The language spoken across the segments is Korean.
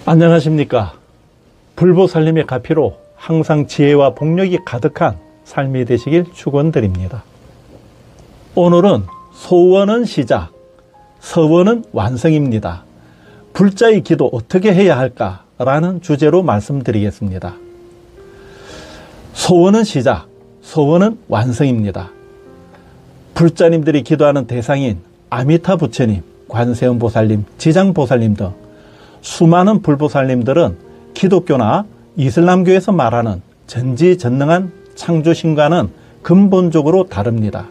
안녕하십니까. 불보살님의 가피로 항상 지혜와 복력이 가득한 삶이 되시길 축원드립니다. 오늘은 소원은 시작, 서원은 완성입니다. 불자의 기도 어떻게 해야 할까라는 주제로 말씀드리겠습니다. 소원은 시작, 서원은 완성입니다. 불자님들이 기도하는 대상인 아미타 부처님, 관세음 보살님, 지장 보살님 등 수많은 불보살님들은 기독교나 이슬람교에서 말하는 전지전능한 창조신과는 근본적으로 다릅니다.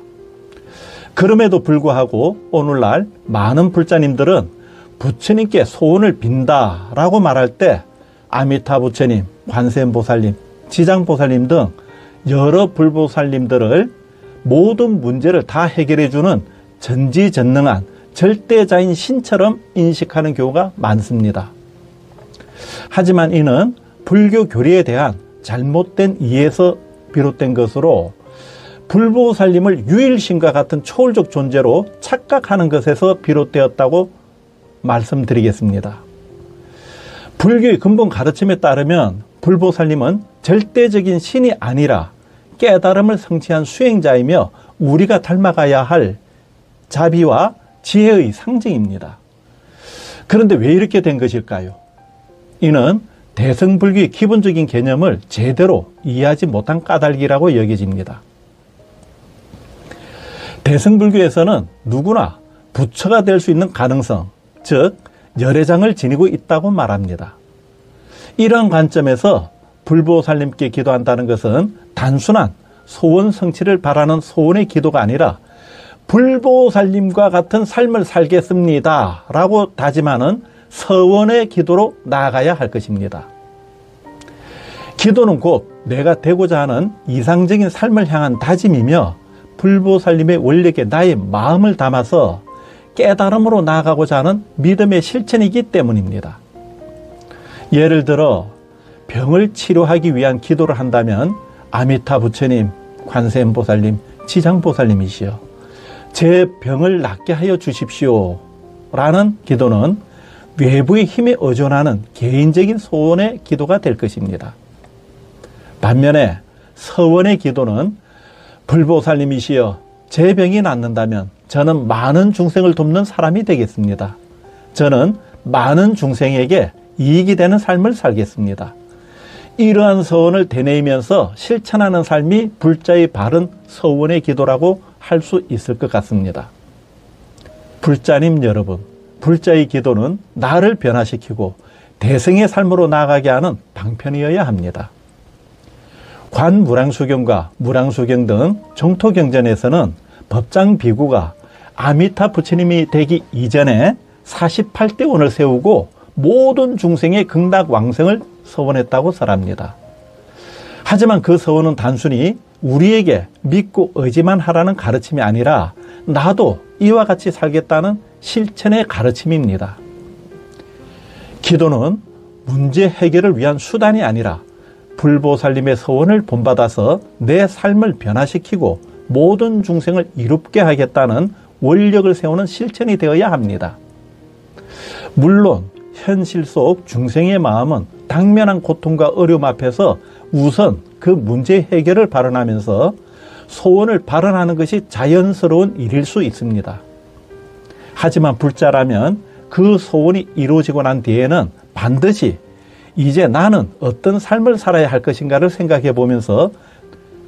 그럼에도 불구하고 오늘날 많은 불자님들은 부처님께 소원을 빈다라고 말할 때 아미타 부처님, 관세음 보살님, 지장 보살님 등 여러 불보살님들을 모든 문제를 다 해결해주는 전지전능한 절대자인 신처럼 인식하는 경우가 많습니다. 하지만 이는 불교 교리에 대한 잘못된 이해에서 비롯된 것으로 불보살님을 유일신과 같은 초월적 존재로 착각하는 것에서 비롯되었다고 말씀드리겠습니다. 불교의 근본 가르침에 따르면 불보살님은 절대적인 신이 아니라 깨달음을 성취한 수행자이며 우리가 닮아가야 할 자비와 지혜의 상징입니다. 그런데 왜 이렇게 된 것일까요? 이는 대승불교의 기본적인 개념을 제대로 이해하지 못한 까닭이라고 여겨집니다. 대승불교에서는 누구나 부처가 될 수 있는 가능성, 즉 열애장을 지니고 있다고 말합니다. 이러한 관점에서 불보살님께 기도한다는 것은 단순한 소원 성취를 바라는 소원의 기도가 아니라 불보살님과 같은 삶을 살겠습니다 라고 다짐하는 서원의 기도로 나아가야 할 것입니다. 기도는 곧 내가 되고자 하는 이상적인 삶을 향한 다짐이며 불보살님의 원력에 나의 마음을 담아서 깨달음으로 나아가고자 하는 믿음의 실천이기 때문입니다. 예를 들어 병을 치료하기 위한 기도를 한다면 아미타 부처님, 관세음 보살님, 지장 보살님이시여 제 병을 낫게 하여 주십시오 라는 기도는 외부의 힘에 의존하는 개인적인 소원의 기도가 될 것입니다. 반면에 서원의 기도는 불보살님이시여 제 병이 낫는다면 저는 많은 중생을 돕는 사람이 되겠습니다. 저는 많은 중생에게 이익이 되는 삶을 살겠습니다. 이러한 서원을 되뇌이면서 실천하는 삶이 불자의 바른 서원의 기도라고 할 수 있을 것 같습니다. 불자님 여러분, 불자의 기도는 나를 변화시키고 대승의 삶으로 나아가게 하는 방편이어야 합니다. 관무량수경과 무량수경 등 정토경전에서는 법장 비구가 아미타 부처님이 되기 이전에 48대원을 세우고 모든 중생의 극락왕생을 서원했다고 설합니다. 하지만 그 서원은 단순히 우리에게 믿고 의지만 하라는 가르침이 아니라 나도 이와 같이 살겠다는 실천의 가르침입니다. 기도는 문제 해결을 위한 수단이 아니라 불보살님의 서원을 본받아서 내 삶을 변화시키고 모든 중생을 이롭게 하겠다는 원력을 세우는 실천이 되어야 합니다. 물론 현실 속 중생의 마음은 당면한 고통과 어려움 앞에서 우선 그 문제 해결을 발언하면서 소원을 발언하는 것이 자연스러운 일일 수 있습니다. 하지만 불자라면 그 소원이 이루어지고 난 뒤에는 반드시 이제 나는 어떤 삶을 살아야 할 것인가를 생각해 보면서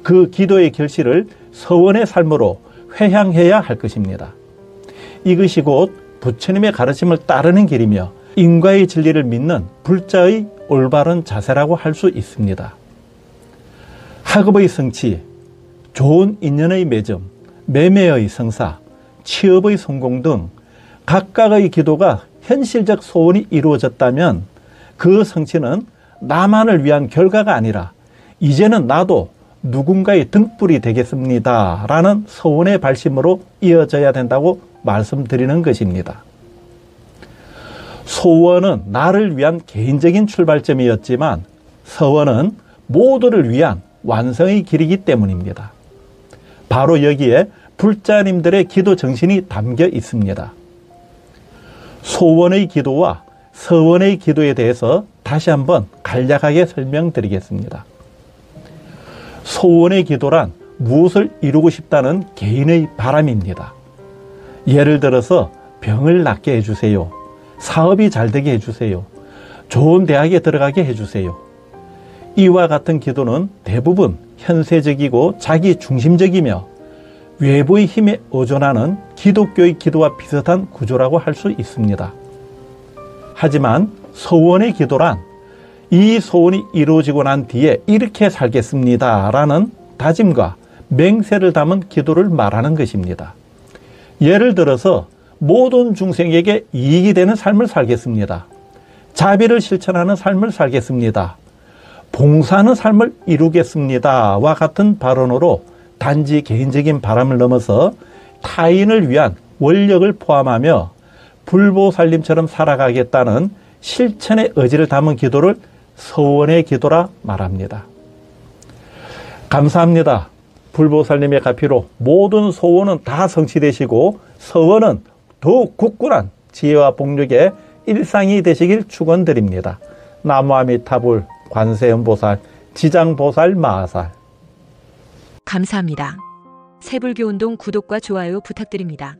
그 기도의 결실을 서원의 삶으로 회향해야 할 것입니다. 이것이 곧 부처님의 가르침을 따르는 길이며 인과의 진리를 믿는 불자의 올바른 자세라고 할 수 있습니다. 학업의 성취, 좋은 인연의 맺음, 매매의 성사, 취업의 성공 등 각각의 기도가 현실적 소원이 이루어졌다면 그 성취는 나만을 위한 결과가 아니라 이제는 나도 누군가의 등불이 되겠습니다 라는 소원의 발심으로 이어져야 된다고 말씀드리는 것입니다. 소원은 나를 위한 개인적인 출발점이었지만 서원은 모두를 위한 완성의 길이기 때문입니다. 바로 여기에 불자님들의 기도 정신이 담겨 있습니다. 소원의 기도와 서원의 기도에 대해서 다시 한번 간략하게 설명드리겠습니다. 소원의 기도란 무엇을 이루고 싶다는 개인의 바람입니다. 예를 들어서 병을 낫게 해주세요. 사업이 잘 되게 해주세요. 좋은 대학에 들어가게 해주세요. 이와 같은 기도는 대부분 현세적이고 자기 중심적이며 외부의 힘에 의존하는 기독교의 기도와 비슷한 구조라고 할 수 있습니다. 하지만 소원의 기도란 이 소원이 이루어지고 난 뒤에 이렇게 살겠습니다 라는 다짐과 맹세를 담은 기도를 말하는 것입니다. 예를 들어서 모든 중생에게 이익이 되는 삶을 살겠습니다. 자비를 실천하는 삶을 살겠습니다. 봉사하는 삶을 이루겠습니다 와 같은 발언으로 단지 개인적인 바람을 넘어서 타인을 위한 원력을 포함하며 불보살님처럼 살아가겠다는 실천의 의지를 담은 기도를 서원의 기도라 말합니다. 감사합니다. 불보살님의 가피로 모든 소원은 다 성취되시고 서원은 더욱 굳건한 지혜와 복력의 일상이 되시길 축원드립니다. 나무아미타불 관세음보살 지장보살 마하살. 감사합니다. 새불교운동 구독과 좋아요 부탁드립니다.